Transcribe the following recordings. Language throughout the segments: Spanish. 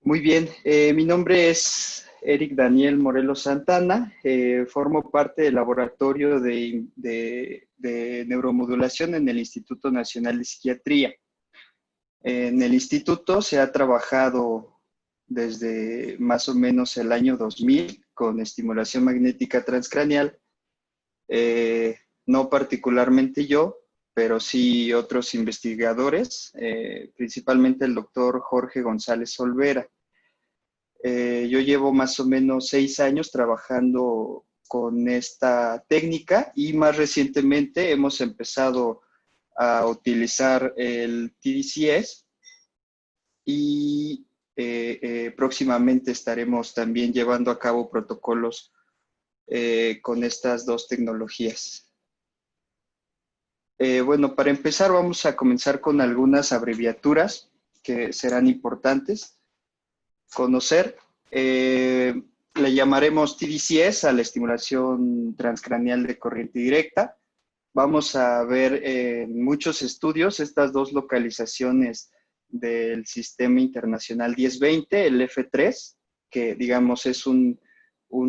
Muy bien, mi nombre es Eric Daniel Morelos Santana, formo parte del laboratorio de neuromodulación en el Instituto Nacional de Psiquiatría. En el instituto se ha trabajado desde más o menos el año 2000 con estimulación magnética transcraneal, eh, no particularmente yo, pero sí otros investigadores, principalmente el doctor Jorge González Olvera. Yo llevo más o menos 6 años trabajando con esta técnica y más recientemente hemos empezado a utilizar el TDCS y próximamente estaremos también llevando a cabo protocolos con estas dos tecnologías. Bueno, para empezar vamos a comenzar con algunas abreviaturas que serán importantes conocer. Le llamaremos TDCS a la estimulación transcraneal de corriente directa. Vamos a ver en muchos estudios estas dos localizaciones del Sistema Internacional 1020, el F3, que digamos es un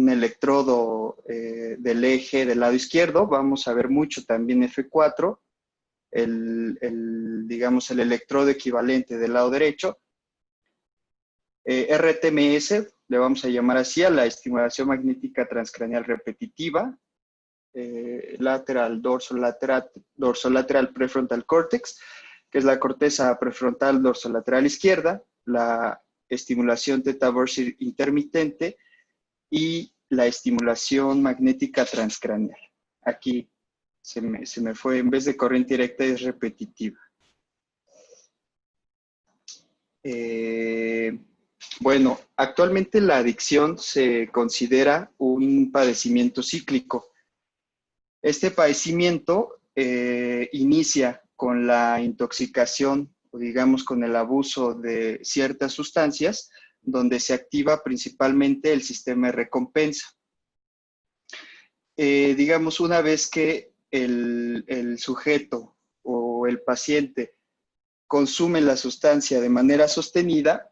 electrodo del eje del lado izquierdo. Vamos a ver mucho también F4, digamos el electrodo equivalente del lado derecho. RTMS, le vamos a llamar así a la estimulación magnética transcraneal repetitiva, lateral, dorsolateral prefrontal cortex, que es la corteza prefrontal dorsolateral izquierda, la estimulación theta burst intermitente y la estimulación magnética transcraneal. Aquí se me fue, en vez de corriente directa es repetitiva. Bueno, actualmente la adicción se considera un padecimiento cíclico. Este padecimiento inicia con la intoxicación o digamos con el abuso de ciertas sustancias donde se activa principalmente el sistema de recompensa. Digamos, una vez que el sujeto o el paciente consume la sustancia de manera sostenida,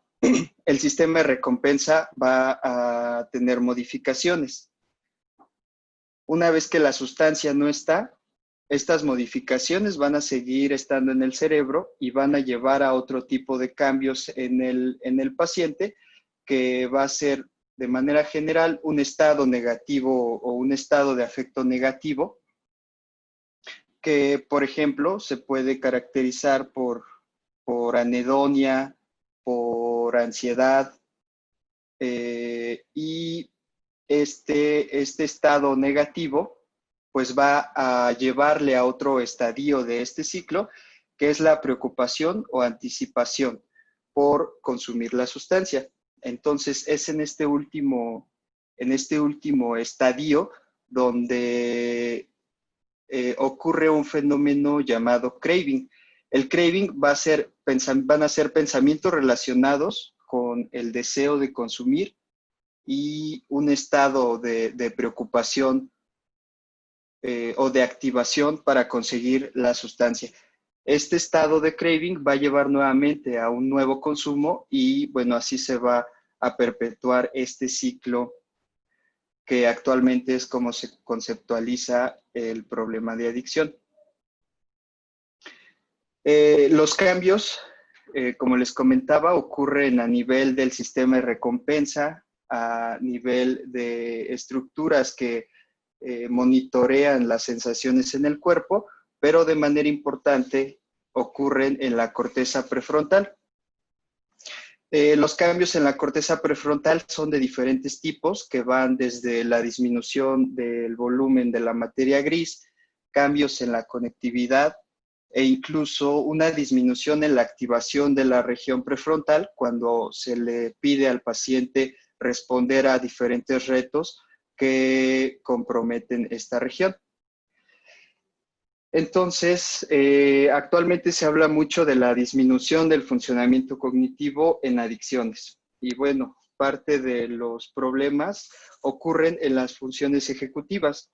el sistema de recompensa va a tener modificaciones. Una vez que la sustancia no está, estas modificaciones van a seguir estando en el cerebro y van a llevar a otro tipo de cambios en el paciente, que va a ser de manera general un estado negativo o un estado de afecto negativo, que por ejemplo se puede caracterizar por anedonia, por ansiedad, y este estado negativo pues va a llevarle a otro estadio de este ciclo, que es la preocupación o anticipación por consumir la sustancia. Entonces es en este último estadio donde ocurre un fenómeno llamado craving. El craving van a ser pensamientos relacionados con el deseo de consumir y un estado de preocupación o de activación para conseguir la sustancia. Este estado de craving va a llevar nuevamente a un nuevo consumo y bueno, así se va a perpetuar este ciclo que actualmente es como se conceptualiza el problema de adicción. Los cambios, como les comentaba, ocurren a nivel del sistema de recompensa, a nivel de estructuras que monitorean las sensaciones en el cuerpo, pero de manera importante ocurren en la corteza prefrontal. Los cambios en la corteza prefrontal son de diferentes tipos, que van desde la disminución del volumen de la materia gris, cambios en la conectividad e incluso una disminución en la activación de la región prefrontal cuando se le pide al paciente responder a diferentes retos que comprometen esta región. Entonces, actualmente se habla mucho de la disminución del funcionamiento cognitivo en adicciones. Y bueno, parte de los problemas ocurren en las funciones ejecutivas.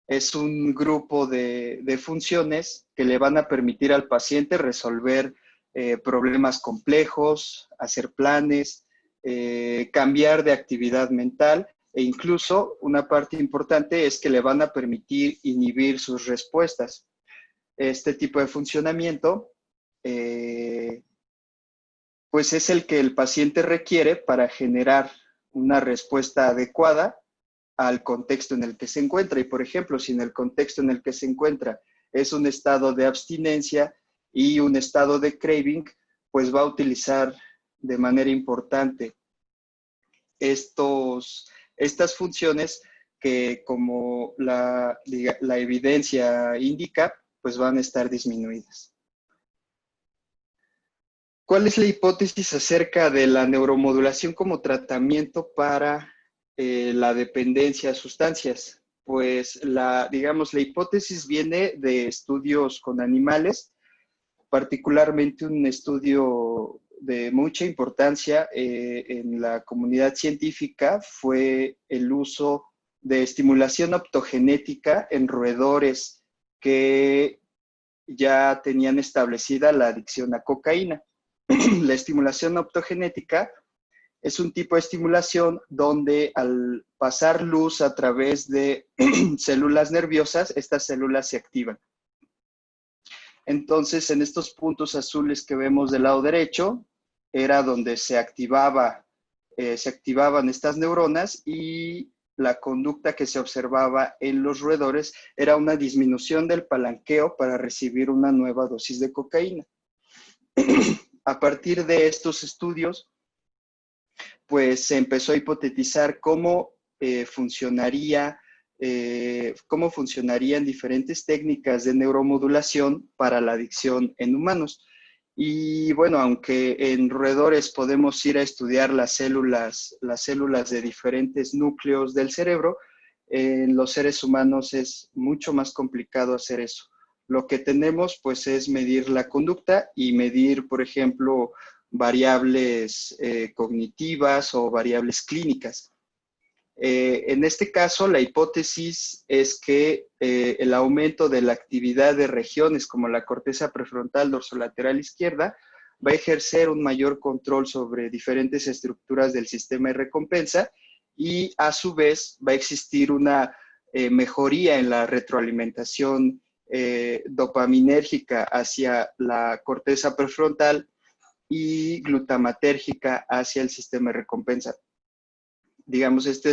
Es un grupo de funciones que le van a permitir al paciente resolver problemas complejos, hacer planes, cambiar de actividad mental, e incluso una parte importante es que le van a permitir inhibir sus respuestas. Este tipo de funcionamiento pues es el que el paciente requiere para generar una respuesta adecuada al contexto en el que se encuentra. Y por ejemplo, si en el contexto en el que se encuentra es un estado de abstinencia y un estado de craving, pues va a utilizar de manera importante estas funciones que, como la evidencia indica, pues van a estar disminuidas. ¿Cuál es la hipótesis acerca de la neuromodulación como tratamiento para la dependencia a sustancias? Pues digamos, la hipótesis viene de estudios con animales, particularmente un estudio de mucha importancia en la comunidad científica fue el uso de estimulación optogenética en roedores que ya tenían establecida la adicción a cocaína. La estimulación optogenética es un tipo de estimulación donde al pasar luz a través de células nerviosas, estas células se activan. Entonces, en estos puntos azules que vemos del lado derecho, era donde se activaban estas neuronas, y la conducta que se observaba en los roedores era una disminución del palanqueo para recibir una nueva dosis de cocaína. A partir de estos estudios, pues se empezó a hipotetizar cómo funcionarían diferentes técnicas de neuromodulación para la adicción en humanos. Y bueno, aunque en roedores podemos ir a estudiar las células de diferentes núcleos del cerebro, en los seres humanos es mucho más complicado hacer eso. Lo que tenemos, pues, es medir la conducta y medir, por ejemplo, variables cognitivas o variables clínicas. En este caso, la hipótesis es que el aumento de la actividad de regiones como la corteza prefrontal dorsolateral izquierda va a ejercer un mayor control sobre diferentes estructuras del sistema de recompensa, y a su vez va a existir una mejoría en la retroalimentación dopaminérgica hacia la corteza prefrontal y glutamatérgica hacia el sistema de recompensa. Digamos, esta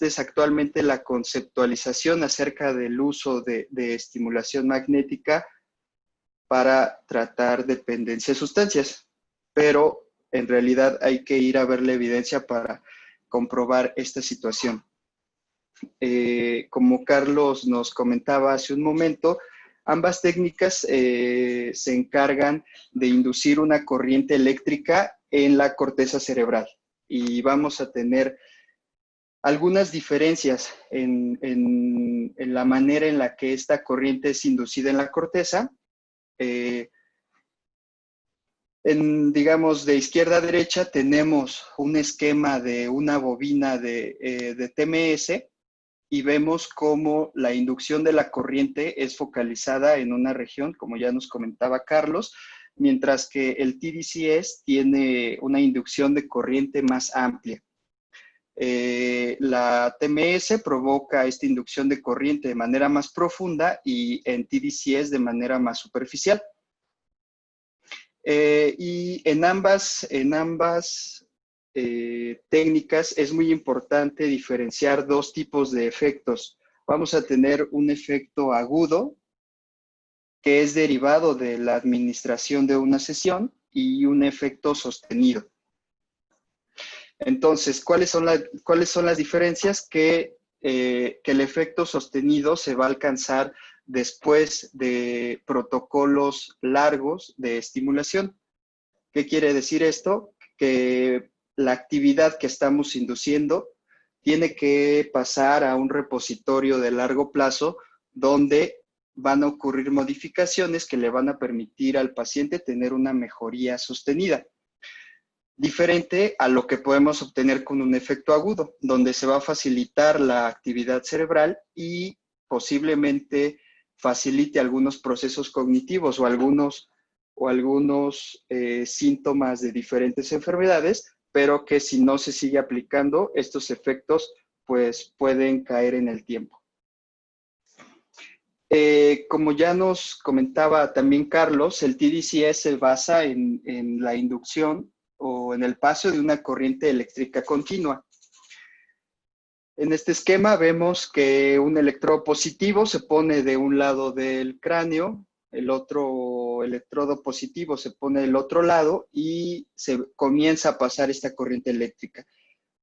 es actualmente la conceptualización acerca del uso de estimulación magnética para tratar dependencia de sustancias, pero en realidad hay que ir a ver la evidencia para comprobar esta situación. Como Carlos nos comentaba hace un momento, ambas técnicas se encargan de inducir una corriente eléctrica en la corteza cerebral, y vamos a tener algunas diferencias en la manera en la que esta corriente es inducida en la corteza. Digamos, de izquierda a derecha tenemos un esquema de una bobina de TMS, y vemos cómo la inducción de la corriente es focalizada en una región, como ya nos comentaba Carlos, mientras que el TDCS tiene una inducción de corriente más amplia. La TMS provoca esta inducción de corriente de manera más profunda, y en TDCS de manera más superficial. Y en ambas técnicas es muy importante diferenciar dos tipos de efectos. Vamos a tener un efecto agudo, que es derivado de la administración de una sesión, y un efecto sostenido. Entonces, ¿cuáles son las diferencias? Que el efecto sostenido se va a alcanzar después de protocolos largos de estimulación. ¿Qué quiere decir esto? Que la actividad que estamos induciendo tiene que pasar a un repositorio de largo plazo, donde van a ocurrir modificaciones que le van a permitir al paciente tener una mejoría sostenida. Diferente a lo que podemos obtener con un efecto agudo, donde se va a facilitar la actividad cerebral y posiblemente facilite algunos procesos cognitivos o algunos síntomas de diferentes enfermedades, pero que si no se sigue aplicando, estos efectos pues pueden caer en el tiempo. Como ya nos comentaba también Carlos, el TDCS se basa en la inducción o en el paso de una corriente eléctrica continua. En este esquema vemos que un electrodo positivo se pone de un lado del cráneo, el otro electrodo positivo se pone del otro lado y se comienza a pasar esta corriente eléctrica.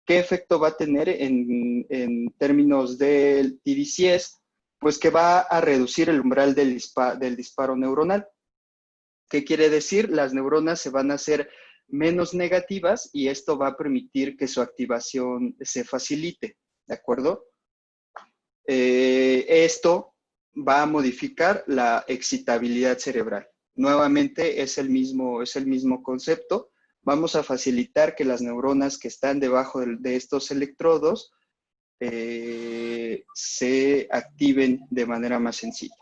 ¿Qué efecto va a tener en términos del TDCS? Pues que va a reducir el umbral del disparo neuronal. ¿Qué quiere decir? Las neuronas se van a hacer menos negativas y esto va a permitir que su activación se facilite, ¿de acuerdo? Esto va a modificar la excitabilidad cerebral. Nuevamente es el mismo concepto. Vamos a facilitar que las neuronas que están debajo de estos electrodos se activen de manera más sencilla.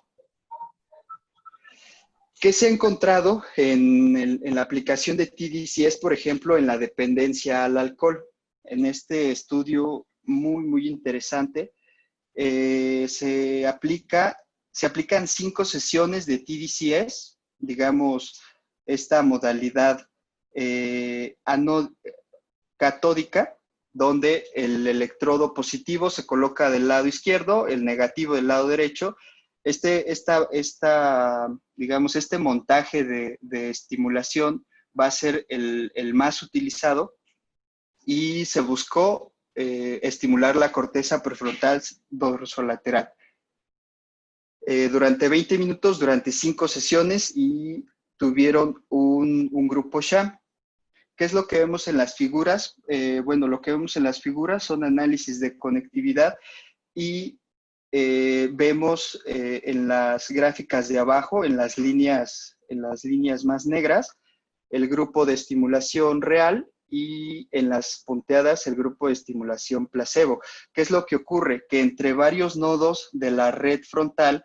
¿Qué se ha encontrado en la aplicación de TDCS, por ejemplo, en la dependencia al alcohol? En este estudio muy interesante, se aplican 5 sesiones de TDCS, digamos, esta modalidad catódica, donde el electrodo positivo se coloca del lado izquierdo, el negativo del lado derecho. Digamos, este montaje de estimulación va a ser el más utilizado y se buscó estimular la corteza prefrontal dorsolateral durante 20 minutos, durante 5 sesiones y tuvieron un grupo sham. ¿Qué es lo que vemos en las figuras? Bueno, lo que vemos en las figuras son análisis de conectividad y vemos en las gráficas de abajo, en las líneas más negras, el grupo de estimulación real y en las punteadas el grupo de estimulación placebo. ¿Qué es lo que ocurre? Que entre varios nodos de la red frontal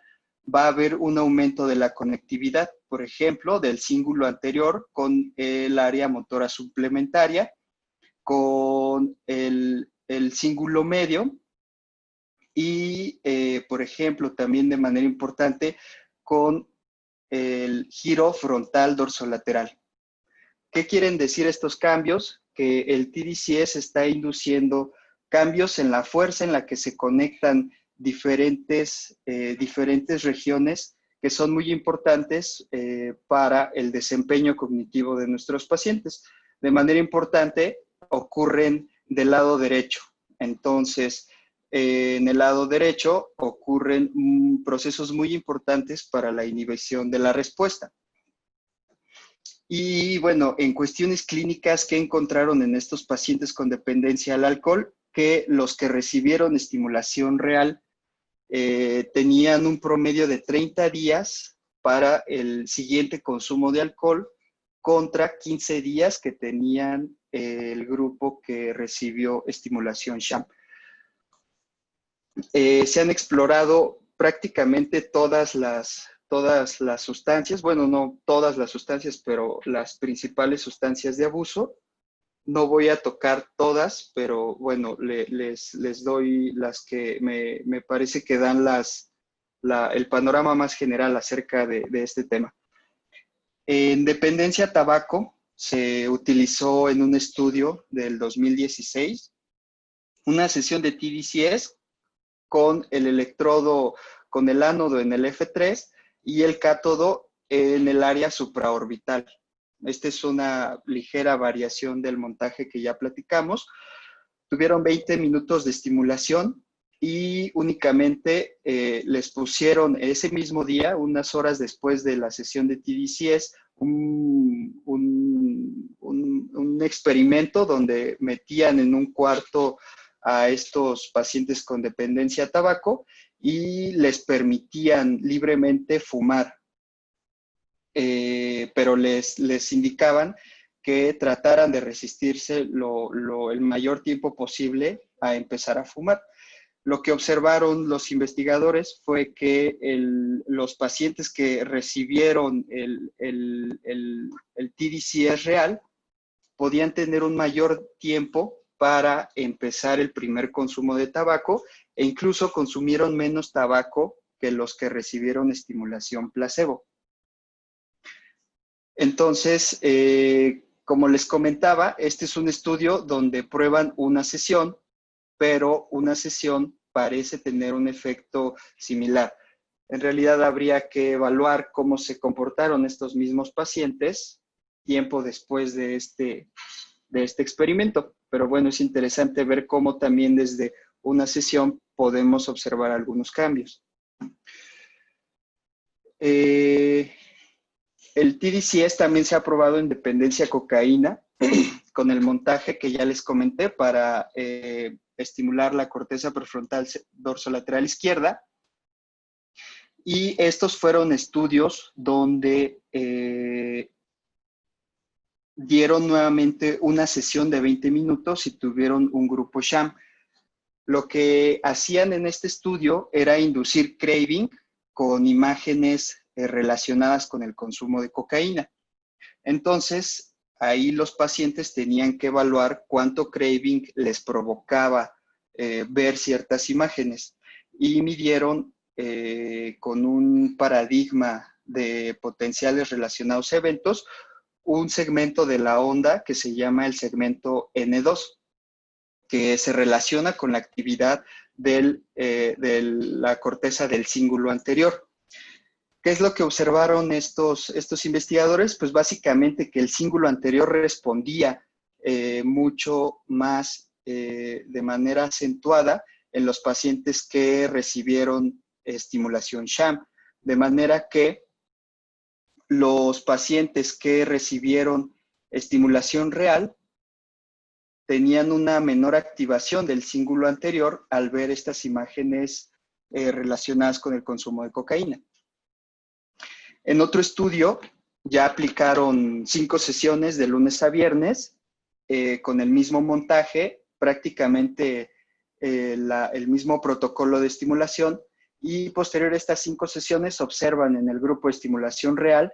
va a haber un aumento de la conectividad, por ejemplo, del cíngulo anterior con el área motora suplementaria, con el cíngulo medio y, por ejemplo, también de manera importante, con el giro frontal dorsolateral. ¿Qué quieren decir estos cambios? Que el TDCS está induciendo cambios en la fuerza en la que se conectan diferentes regiones que son muy importantes para el desempeño cognitivo de nuestros pacientes. De manera importante, ocurren del lado derecho. Entonces, en el lado derecho ocurren procesos muy importantes para la inhibición de la respuesta. Y bueno, en cuestiones clínicas, ¿qué encontraron en estos pacientes con dependencia al alcohol? Que los que recibieron estimulación real tenían un promedio de 30 días para el siguiente consumo de alcohol contra 15 días que tenían el grupo que recibió estimulación sham. Se han explorado prácticamente todas las sustancias, bueno, no todas las sustancias, pero las principales sustancias de abuso. No voy a tocar todas, pero bueno, les doy las que me parece que dan el panorama más general acerca de este tema. En dependencia a tabaco, se utilizó en un estudio del 2016 una sesión de TDCS con el electrodo, con el ánodo en el F3 y el cátodo en el área supraorbital. Esta es una ligera variación del montaje que ya platicamos. Tuvieron 20 minutos de estimulación y únicamente les pusieron ese mismo día, unas horas después de la sesión de TDCS, un experimento donde metían en un cuarto a estos pacientes con dependencia a tabaco y les permitían libremente fumar. Pero les indicaban que trataran de resistirse el mayor tiempo posible a empezar a fumar. Lo que observaron los investigadores fue que los pacientes que recibieron el TDCS real podían tener un mayor tiempo para empezar el primer consumo de tabaco e incluso consumieron menos tabaco que los que recibieron estimulación placebo. Entonces, como les comentaba, este es un estudio donde prueban una sesión, pero una sesión parece tener un efecto similar. En realidad habría que evaluar cómo se comportaron estos mismos pacientes tiempo después de este experimento. Pero bueno, es interesante ver cómo también desde una sesión podemos observar algunos cambios. El TDCS también se ha probado en dependencia a cocaína con el montaje que ya les comenté para estimular la corteza prefrontal dorsolateral izquierda. Y estos fueron estudios donde dieron nuevamente una sesión de 20 minutos y tuvieron un grupo sham. Lo que hacían en este estudio era inducir craving con imágenes relacionadas con el consumo de cocaína. Entonces, ahí los pacientes tenían que evaluar cuánto craving les provocaba ver ciertas imágenes y midieron con un paradigma de potenciales relacionados a eventos un segmento de la onda que se llama el segmento N2, que se relaciona con la actividad de la corteza del cíngulo anterior. ¿Qué es lo que observaron estos investigadores? Pues básicamente que el cíngulo anterior respondía mucho más de manera acentuada en los pacientes que recibieron estimulación sham, de manera que los pacientes que recibieron estimulación real tenían una menor activación del cíngulo anterior al ver estas imágenes relacionadas con el consumo de cocaína. En otro estudio, ya aplicaron 5 sesiones de lunes a viernes con el mismo montaje, prácticamente el mismo protocolo de estimulación, y posterior a estas 5 sesiones observan en el grupo de estimulación real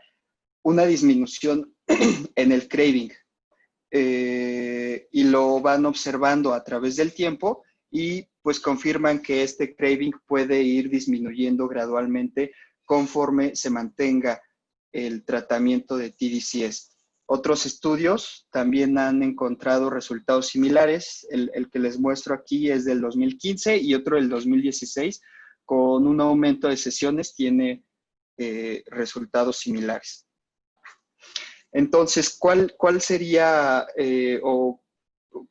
una disminución en el craving. Y lo van observando a través del tiempo y pues confirman que este craving puede ir disminuyendo gradualmente conforme se mantenga el tratamiento de TDCS. Otros estudios también han encontrado resultados similares. El que les muestro aquí es del 2015 y otro del 2016. Con un aumento de sesiones tiene resultados similares. Entonces, ¿cuál sería, o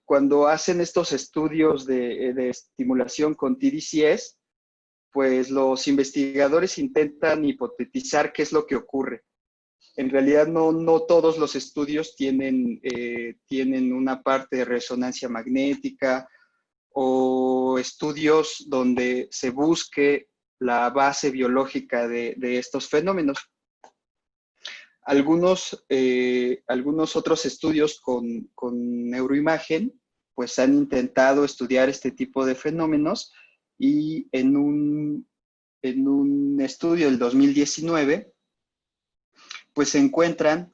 cuando hacen estos estudios de estimulación con TDCS, pues los investigadores intentan hipotetizar qué es lo que ocurre. En realidad no todos los estudios tienen una parte de resonancia magnética o estudios donde se busque la base biológica de estos fenómenos. Algunos otros estudios con neuroimagen pues han intentado estudiar este tipo de fenómenos y en un estudio del 2019 pues se encuentran,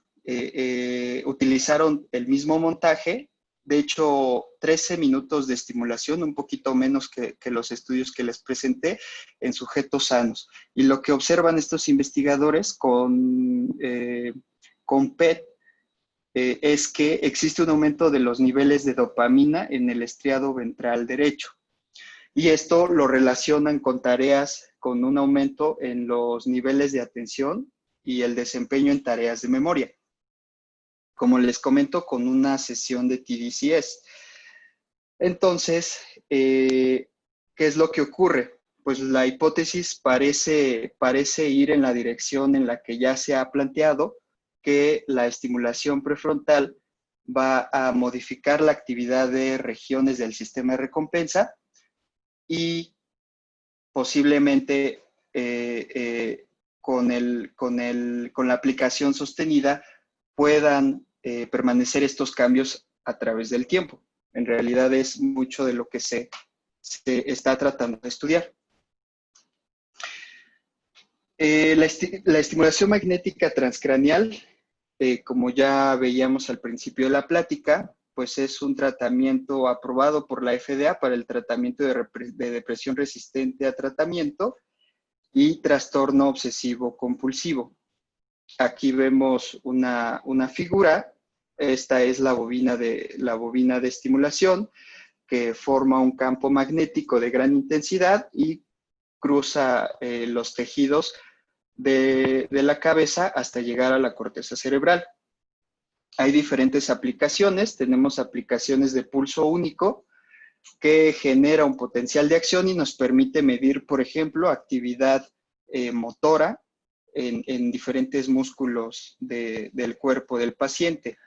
utilizaron el mismo montaje, de hecho 13 minutos de estimulación, un poquito menos que los estudios que les presenté, en sujetos sanos. Y lo que observan estos investigadores con PET es que existe un aumento de los niveles de dopamina en el estriado ventral derecho. Y esto lo relacionan con tareas, con un aumento en los niveles de atención y el desempeño en tareas de memoria. Como les comento, con una sesión de TDCS. Entonces, ¿qué es lo que ocurre? Pues la hipótesis parece ir en la dirección en la que ya se ha planteado, que la estimulación prefrontal va a modificar la actividad de regiones del sistema de recompensa y posiblemente con la aplicación sostenida puedan permanecer estos cambios a través del tiempo. En realidad es mucho de lo que se está tratando de estudiar. La estimulación magnética transcranial como ya veíamos al principio de la plática, pues es un tratamiento aprobado por la FDA para el tratamiento de depresión resistente a tratamiento y trastorno obsesivo compulsivo. Aquí vemos una figura. Esta es la bobina de estimulación, que forma un campo magnético de gran intensidad y cruza los tejidos de la cabeza hasta llegar a la corteza cerebral. Hay diferentes aplicaciones. Tenemos aplicaciones de pulso único, que genera un potencial de acción y nos permite medir, por ejemplo, actividad motora en diferentes músculos del cuerpo del paciente.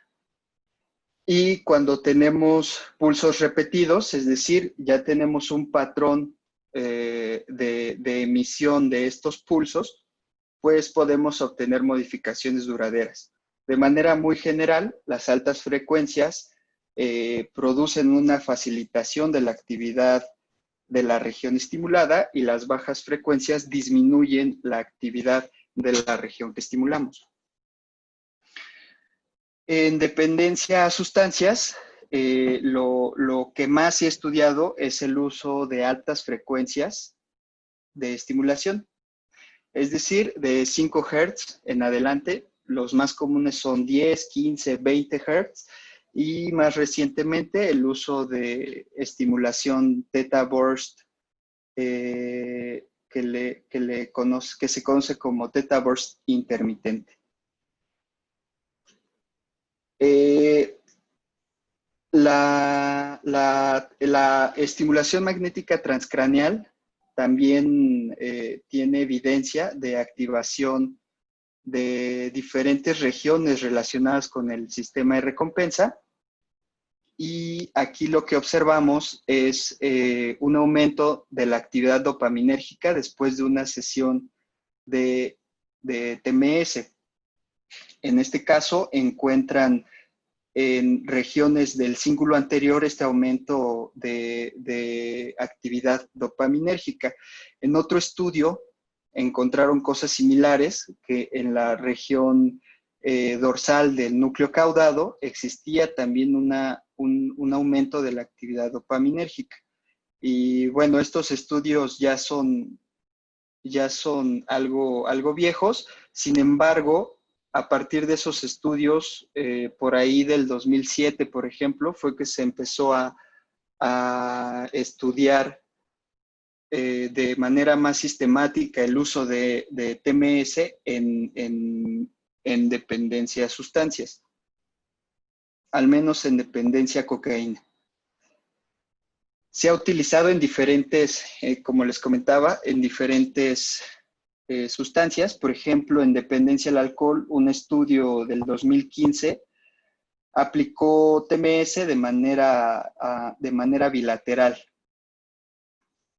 Y cuando tenemos pulsos repetidos, es decir, ya tenemos un patrón de emisión de estos pulsos, pues podemos obtener modificaciones duraderas. De manera muy general, las altas frecuencias producen una facilitación de la actividad de la región estimulada y las bajas frecuencias disminuyen la actividad de la región que estimulamos. En dependencia a sustancias, lo que más he estudiado es el uso de altas frecuencias de estimulación, es decir, de 5 Hz en adelante. Los más comunes son 10, 15, 20 Hz, y más recientemente el uso de estimulación Theta Burst, que se conoce como Theta Burst intermitente. La estimulación magnética transcraneal también tiene evidencia de activación de diferentes regiones relacionadas con el sistema de recompensa. Y aquí lo que observamos es un aumento de la actividad dopaminérgica después de una sesión de TMS. En este caso, encuentran en regiones del cíngulo anterior este aumento de actividad dopaminérgica. En otro estudio encontraron cosas similares, que en la región dorsal del núcleo caudado existía también un aumento de la actividad dopaminérgica. Y bueno, estos estudios ya son algo viejos. Sin embargo, a partir de esos estudios, por ahí del 2007, por ejemplo, fue que se empezó a estudiar de manera más sistemática el uso de TMS en dependencia a sustancias, al menos en dependencia a cocaína. Se ha utilizado en diferentes, como les comentaba, en diferentes sustancias. Por ejemplo, en dependencia al alcohol, un estudio del 2015 aplicó TMS de manera bilateral.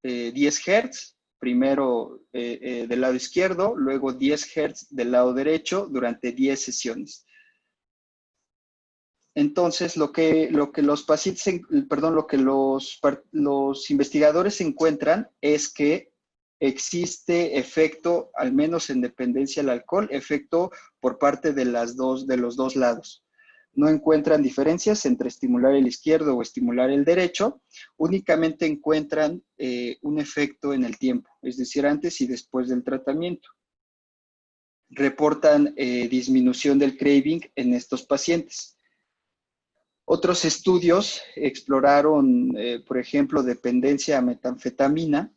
10 Hz, primero del lado izquierdo, luego 10 Hz del lado derecho durante 10 sesiones. Entonces, lo que los investigadores encuentran es que existe efecto, al menos en dependencia al alcohol, efecto por parte de los dos lados. No encuentran diferencias entre estimular el izquierdo o estimular el derecho, únicamente encuentran un efecto en el tiempo, es decir, antes y después del tratamiento. Reportan disminución del craving en estos pacientes. Otros estudios exploraron, por ejemplo, dependencia a metanfetamina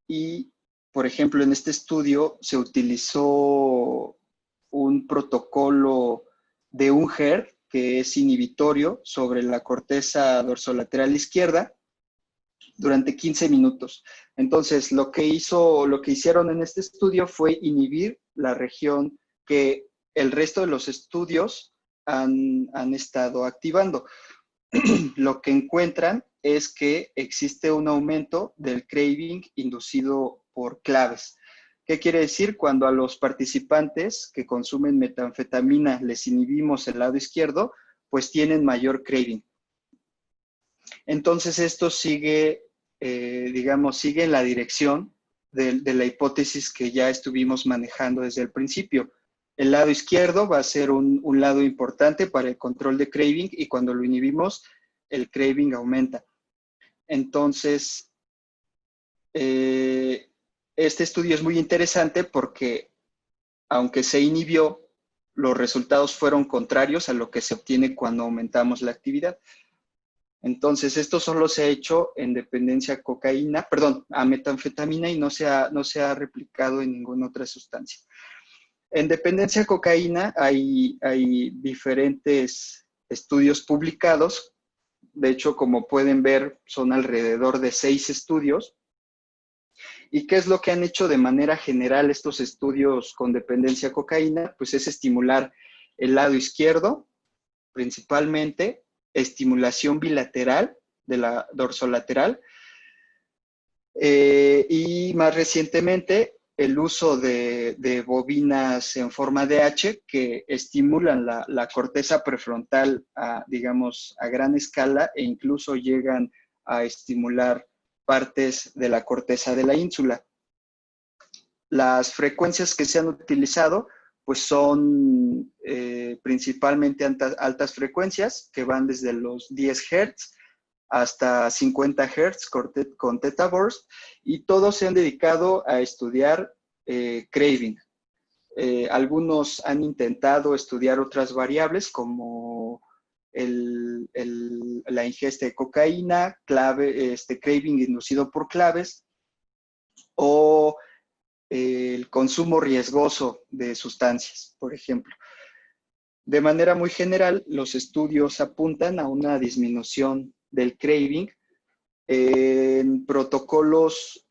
y, por ejemplo, en este estudio se utilizó un protocolo de un HER que es inhibitorio sobre la corteza dorsolateral izquierda durante 15 minutos. Entonces, lo que hicieron en este estudio fue inhibir la región que el resto de los estudios han estado activando. Lo que encuentran es que existe un aumento del craving inducido por claves. ¿Qué quiere decir? Cuando a los participantes que consumen metanfetamina les inhibimos el lado izquierdo, pues tienen mayor craving. Entonces esto sigue, sigue en la dirección de la hipótesis que ya estuvimos manejando desde el principio. El lado izquierdo va a ser un lado importante para el control de craving y cuando lo inhibimos, el craving aumenta. Entonces, este estudio es muy interesante porque, aunque se inhibió, los resultados fueron contrarios a lo que se obtiene cuando aumentamos la actividad. Entonces, esto solo se ha hecho en dependencia a cocaína, perdón, a metanfetamina y no se ha replicado en ninguna otra sustancia. En dependencia a cocaína hay diferentes estudios publicados. De hecho, como pueden ver, son alrededor de 6 estudios. ¿Y qué es lo que han hecho de manera general estos estudios con dependencia a cocaína? Pues es estimular el lado izquierdo, principalmente, estimulación bilateral de la dorsolateral, y más recientemente el uso de bobinas en forma de H que estimulan la corteza prefrontal digamos, a gran escala e incluso llegan a estimular partes de la corteza de la ínsula. Las frecuencias que se han utilizado pues son principalmente altas frecuencias que van desde los 10 Hz hasta 50 Hz con Theta Burst, y todos se han dedicado a estudiar craving. Algunos han intentado estudiar otras variables como la ingesta de cocaína, craving inducido por claves, o el consumo riesgoso de sustancias, por ejemplo. De manera muy general, los estudios apuntan a una disminución del craving en protocolos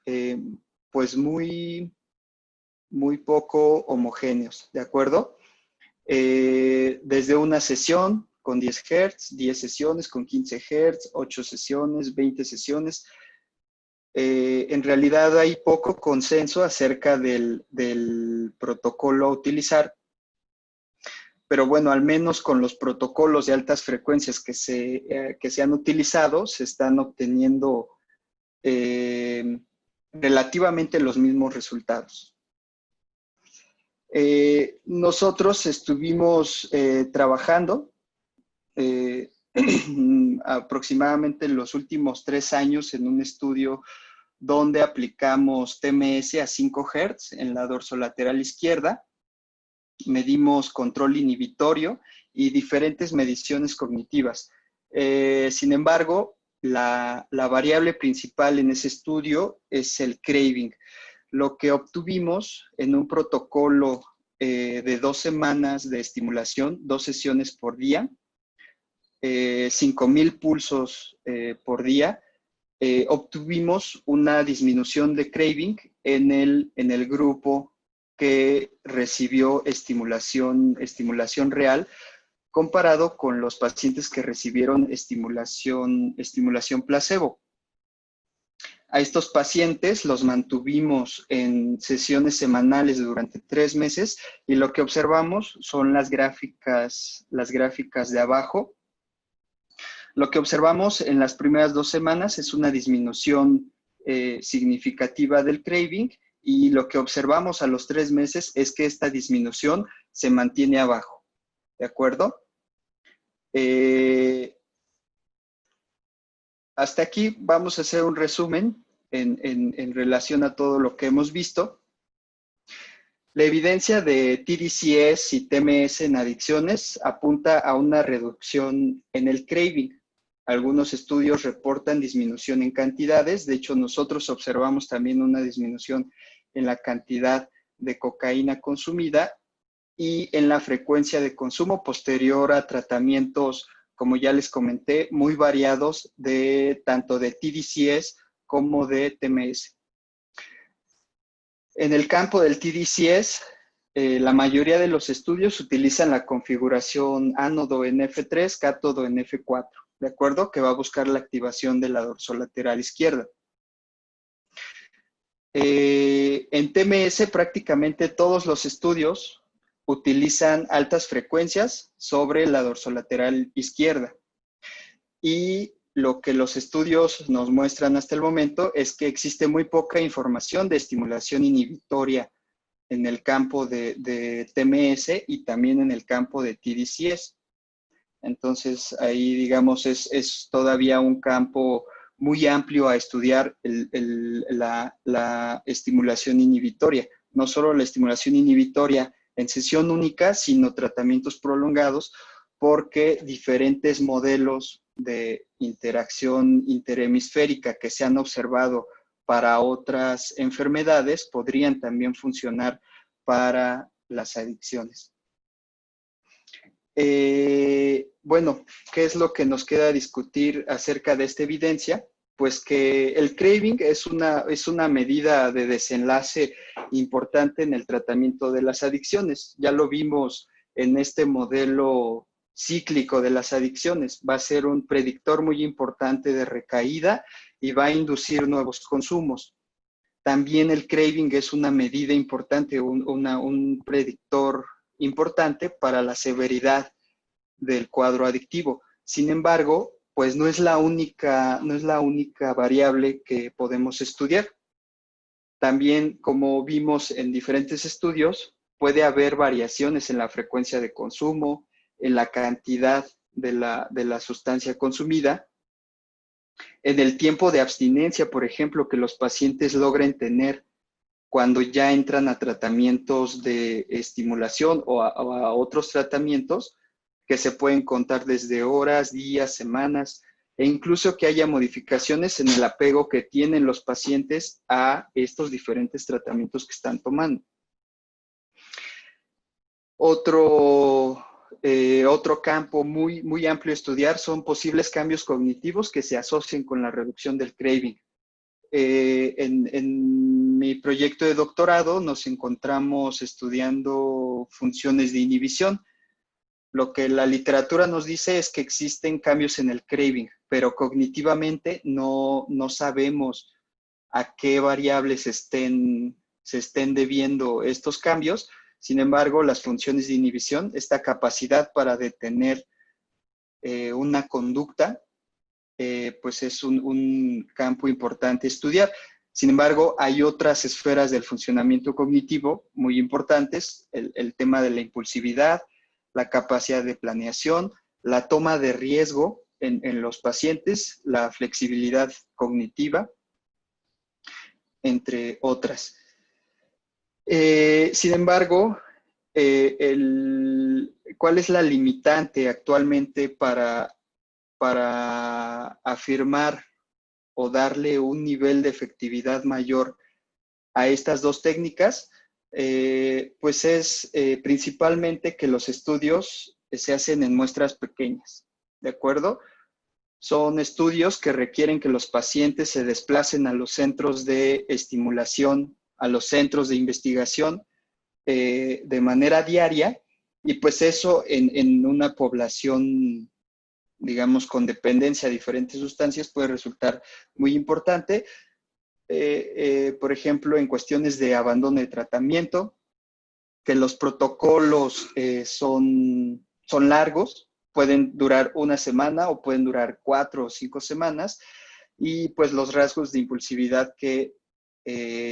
pues muy poco homogéneos, ¿de acuerdo? Desde una sesión con 10 Hz, 10 sesiones con 15 Hz, 8 sesiones, 20 sesiones. En realidad hay poco consenso acerca del protocolo a utilizar, pero bueno, al menos con los protocolos de altas frecuencias que se han utilizado, se están obteniendo relativamente los mismos resultados. Nosotros estuvimos trabajando aproximadamente en los últimos 3 años en un estudio donde aplicamos TMS a 5 Hz en la dorsolateral izquierda, medimos control inhibitorio y diferentes mediciones cognitivas. Sin embargo, la variable principal en ese estudio es el craving. Lo que obtuvimos en un protocolo de 2 semanas de estimulación, 2 sesiones por día, 5,000 pulsos por día, obtuvimos una disminución de craving en el grupo que recibió estimulación real comparado con los pacientes que recibieron estimulación placebo. A estos pacientes los mantuvimos en sesiones semanales durante 3 meses y lo que observamos son las gráficas de abajo. Lo que observamos en las primeras 2 semanas es una disminución significativa del craving, y lo que observamos a los 3 meses es que esta disminución se mantiene abajo, ¿de acuerdo? Hasta aquí vamos a hacer un resumen en relación a todo lo que hemos visto. La evidencia de TDCS y TMS en adicciones apunta a una reducción en el craving. Algunos estudios reportan disminución en cantidades. De hecho, nosotros observamos también una disminución en la cantidad de cocaína consumida y en la frecuencia de consumo posterior a tratamientos, como ya les comenté, muy variados tanto de TDCS como de TMS. En el campo del TDCS, la mayoría de los estudios utilizan la configuración ánodo en F3, cátodo en F4, ¿de acuerdo? Que va a buscar la activación de la dorsolateral izquierda. En TMS prácticamente todos los estudios utilizan altas frecuencias sobre la dorsolateral izquierda. Y lo que los estudios nos muestran hasta el momento es que existe muy poca información de estimulación inhibitoria en el campo de TMS y también en el campo de TDCS. Entonces, ahí, digamos, es todavía un campo muy amplio a estudiar la estimulación inhibitoria. No solo la estimulación inhibitoria en sesión única, sino tratamientos prolongados, porque diferentes modelos de interacción interhemisférica que se han observado para otras enfermedades podrían también funcionar para las adicciones. Bueno, ¿qué es lo que nos queda discutir acerca de esta evidencia? Pues que el craving es una medida de desenlace importante en el tratamiento de las adicciones. Ya lo vimos en este modelo cíclico de las adicciones. Va a ser un predictor muy importante de recaída y va a inducir nuevos consumos. También el craving es una medida importante, un predictor importante para la severidad del cuadro adictivo. Sin embargo, pues no es la única variable que podemos estudiar. También, como vimos en diferentes estudios, puede haber variaciones en la frecuencia de consumo, en la cantidad de la sustancia consumida, en el tiempo de abstinencia, por ejemplo, que los pacientes logren tener cuando ya entran a tratamientos de estimulación o a otros tratamientos que se pueden contar desde horas, días, semanas, e incluso que haya modificaciones en el apego que tienen los pacientes a estos diferentes tratamientos que están tomando. Otro campo muy amplio a estudiar son posibles cambios cognitivos que se asocien con la reducción del craving. En mi proyecto de doctorado nos encontramos estudiando funciones de inhibición. Lo que la literatura nos dice es que existen cambios en el craving, pero cognitivamente no sabemos a qué variables se estén debiendo estos cambios. Sin embargo, las funciones de inhibición, esta capacidad para detener una conducta, pues es un campo importante estudiar. Sin embargo, hay otras esferas del funcionamiento cognitivo muy importantes, el tema de la impulsividad, la capacidad de planeación, la toma de riesgo en los pacientes, la flexibilidad cognitiva, entre otras. Sin embargo, ¿cuál es la limitante actualmente para afirmar o darle un nivel de efectividad mayor a estas dos técnicas? Pues es principalmente que los estudios se hacen en muestras pequeñas, ¿de acuerdo? Son estudios que requieren que los pacientes se desplacen a los centros de estimulación, a los centros de investigación de manera diaria, y pues eso en una población, digamos, con dependencia a diferentes sustancias puede resultar muy importante. Por ejemplo, en cuestiones de abandono de tratamiento, que los protocolos son largos, pueden durar una semana o pueden durar 4 o 5 semanas, y pues los rasgos de impulsividad que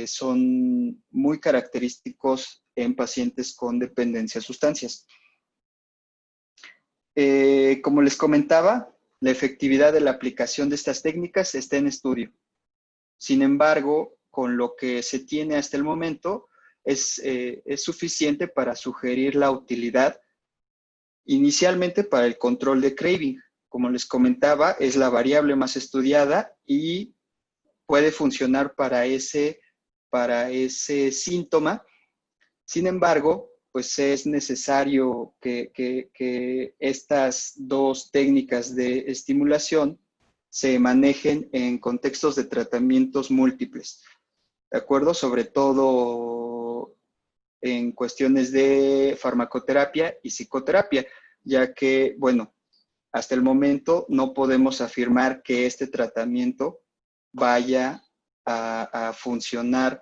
son muy característicos en pacientes con dependencia a sustancias. Como les comentaba, la efectividad de la aplicación de estas técnicas está en estudio. Sin embargo, con lo que se tiene hasta el momento, es suficiente para sugerir la utilidad inicialmente para el control de craving. Como les comentaba, es la variable más estudiada y puede funcionar para ese síntoma. Sin embargo, pues es necesario que estas dos técnicas de estimulación se manejen en contextos de tratamientos múltiples, ¿de acuerdo? Sobre todo en cuestiones de farmacoterapia y psicoterapia, ya que, bueno, hasta el momento no podemos afirmar que este tratamiento vaya a funcionar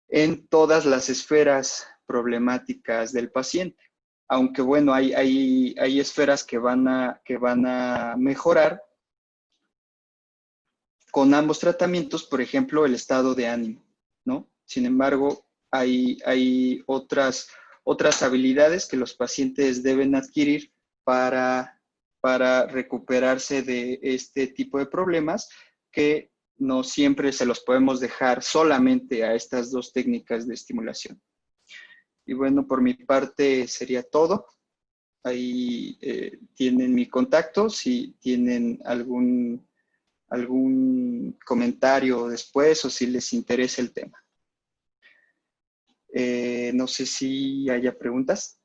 en todas las esferas problemáticas del paciente. Aunque, bueno, hay esferas que van a mejorar con ambos tratamientos, por ejemplo, el estado de ánimo, ¿no? Sin embargo, hay otras habilidades que los pacientes deben adquirir para recuperarse de este tipo de problemas que no siempre se los podemos dejar solamente a estas dos técnicas de estimulación. Y bueno, por mi parte sería todo. Ahí tienen mi contacto si tienen algún comentario después o si les interesa el tema. No sé si haya preguntas.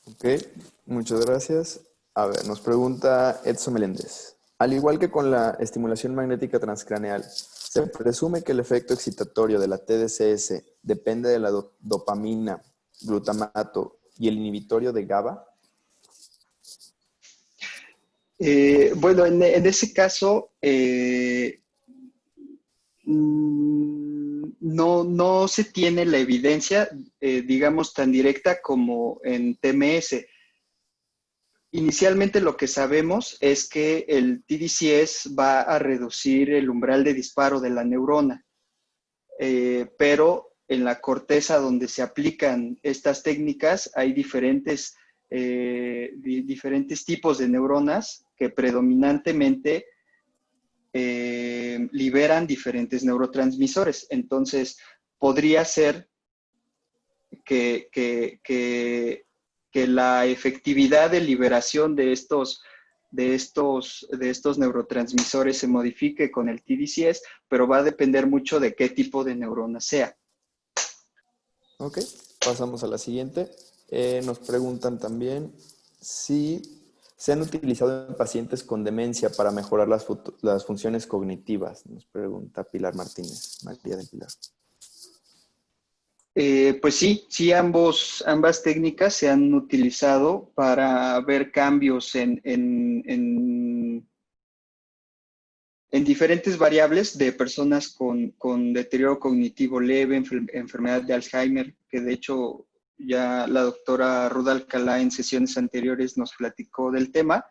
Ok, muchas gracias. A ver, nos pregunta Edson Meléndez. Al igual que con la estimulación magnética transcraneal, ¿se presume que el efecto excitatorio de la TDCS depende de la dopamina, glutamato y el inhibitorio de GABA? Bueno, en ese caso, no se tiene la evidencia, digamos, tan directa como en TMS. Inicialmente lo que sabemos es que el TDCS va a reducir el umbral de disparo de la neurona, pero en la corteza donde se aplican estas técnicas hay diferentes tipos de neuronas que predominantemente liberan diferentes neurotransmisores. Entonces, podría ser que la efectividad de liberación de estos neurotransmisores se modifique con el TDCS, pero va a depender mucho de qué tipo de neurona sea. Ok, pasamos a la siguiente. Nos preguntan también si se han utilizado en pacientes con demencia para mejorar las funciones cognitivas. Nos pregunta Pilar Martínez, María del Pilar. Pues sí, ambas técnicas se han utilizado para ver cambios en diferentes variables de personas con deterioro cognitivo leve, enfermedad de Alzheimer, que de hecho ya la doctora Ruda Alcalá en sesiones anteriores nos platicó del tema.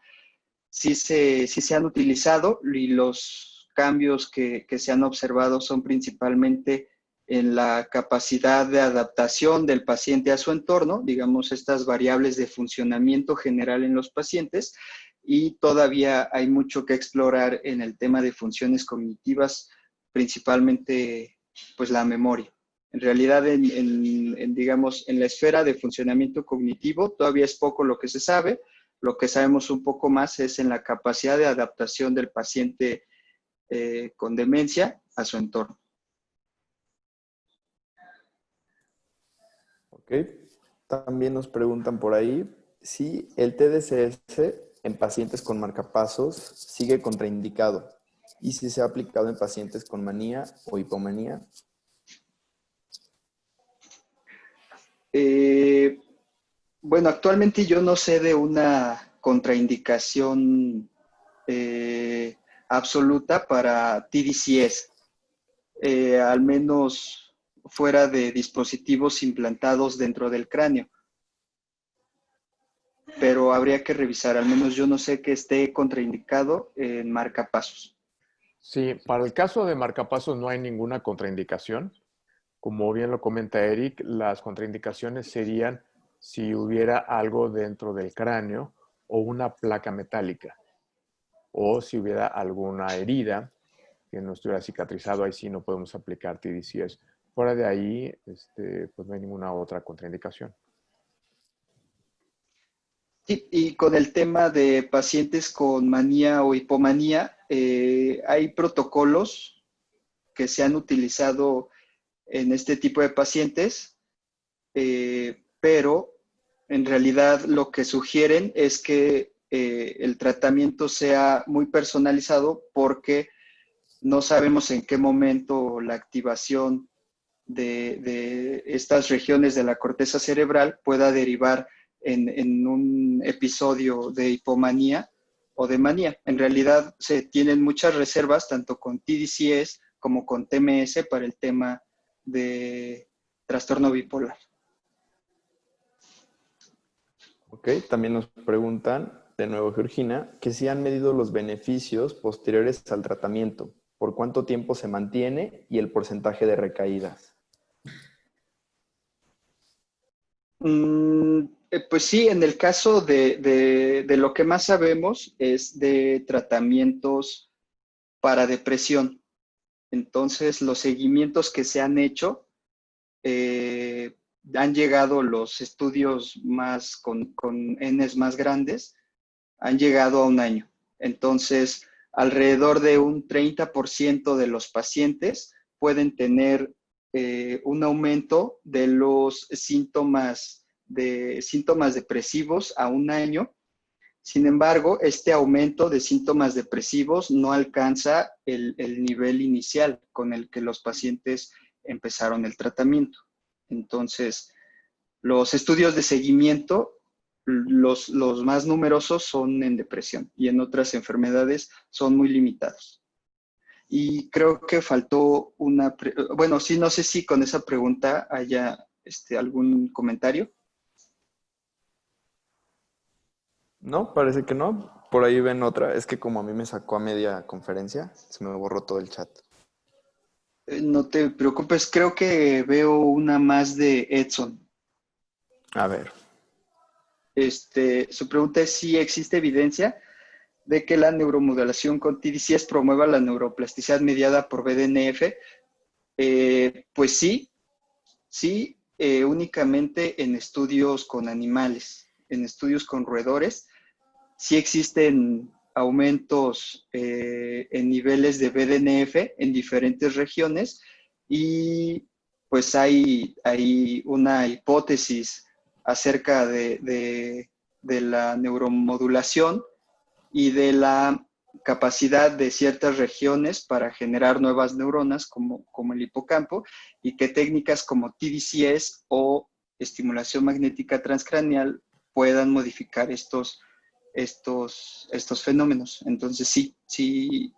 Sí se han utilizado y los cambios que se han observado son principalmente en la capacidad de adaptación del paciente a su entorno, digamos, estas variables de funcionamiento general en los pacientes, y todavía hay mucho que explorar en el tema de funciones cognitivas, principalmente pues la memoria. En realidad, digamos, en la esfera de funcionamiento cognitivo todavía es poco lo que se sabe. Lo que sabemos un poco más es en la capacidad de adaptación del paciente con demencia a su entorno. Ok. También nos preguntan por ahí si el TDCS en pacientes con marcapasos sigue contraindicado y si se ha aplicado en pacientes con manía o hipomanía. Bueno, actualmente yo no sé de una contraindicación absoluta para TDCS, al menos fuera de dispositivos implantados dentro del cráneo. Pero habría que revisar, al menos yo no sé que esté contraindicado en marcapasos. Sí, para el caso de marcapasos no hay ninguna contraindicación. Como bien lo comenta Eric, las contraindicaciones serían si hubiera algo dentro del cráneo o una placa metálica, o si hubiera alguna herida que no estuviera cicatrizado, ahí sí no podemos aplicar TDCS. Fuera de ahí, pues no hay ninguna otra contraindicación. Sí, y con el tema de pacientes con manía o hipomanía, hay protocolos que se han utilizado en este tipo de pacientes, pero en realidad lo que sugieren es que el tratamiento sea muy personalizado porque no sabemos en qué momento la activación de estas regiones de la corteza cerebral pueda derivar en un episodio de hipomanía o de manía. En realidad se tienen muchas reservas, tanto con TDCS como con TMS, para el tema de trastorno bipolar. Ok, también nos preguntan, de nuevo Georgina, que si han medido los beneficios posteriores al tratamiento, por cuánto tiempo se mantiene y el porcentaje de recaídas. Pues sí, en el caso de lo que más sabemos es de tratamientos para depresión. Entonces, los seguimientos que se han hecho, eh, han llegado los estudios más con Ns más grandes, han llegado a un año. Entonces, alrededor de un 30% de los pacientes pueden tener un aumento de los síntomas depresivos a un año. Sin embargo, este aumento de síntomas depresivos no alcanza el nivel inicial con el que los pacientes empezaron el tratamiento. Entonces, los estudios de seguimiento, los más numerosos son en depresión y en otras enfermedades son muy limitados. Y creo que faltó bueno, sí, no sé si con esa pregunta haya algún comentario. No, parece que no. Por ahí ven otra. Es que como a mí me sacó a media conferencia, se me borró todo el chat. No te preocupes, creo que veo una más de Edson. A ver. Su pregunta es si existe evidencia de que la neuromodulación con TDCS promueva la neuroplasticidad mediada por BDNF. Pues sí, sí, únicamente en estudios con animales, en estudios con roedores, sí existen aumentos en niveles de BDNF en diferentes regiones y pues hay una hipótesis acerca de la neuromodulación y de la capacidad de ciertas regiones para generar nuevas neuronas como el hipocampo y que técnicas como TDCS o estimulación magnética transcraneal puedan modificar estos fenómenos. Entonces sí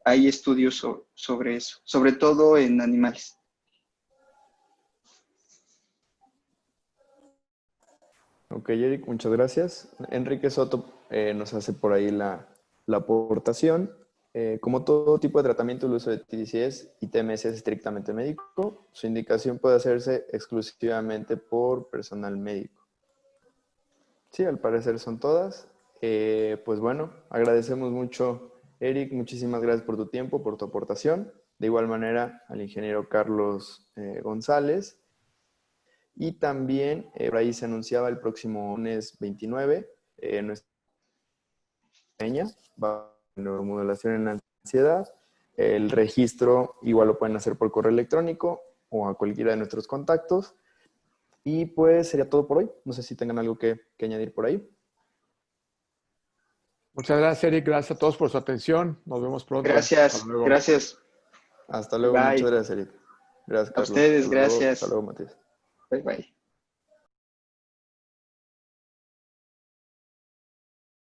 hay estudios sobre eso, sobre todo en animales. Ok, Eric, muchas gracias. Enrique Soto nos hace por ahí la aportación. Como todo tipo de tratamiento, el uso de TDCS y TMS es estrictamente médico. Su indicación puede hacerse exclusivamente por personal médico. Sí, al parecer son todas. Pues bueno, agradecemos mucho, Eric. Muchísimas gracias por tu tiempo, por tu aportación. De igual manera, al ingeniero Carlos González. Y también por ahí se anunciaba el próximo lunes 29, nuestra peña va a neuromodulación en la ansiedad. El registro igual lo pueden hacer por correo electrónico o a cualquiera de nuestros contactos. Y pues sería todo por hoy. No sé si tengan algo que añadir por ahí. Muchas gracias, Eric. Gracias a todos por su atención. Nos vemos pronto. Hasta Gracias, luego. gracias. Hasta luego. Muchas Bye. gracias, Eric. Gracias, A Carlos. ustedes, Hasta gracias. luego, Matías. Bye, bye.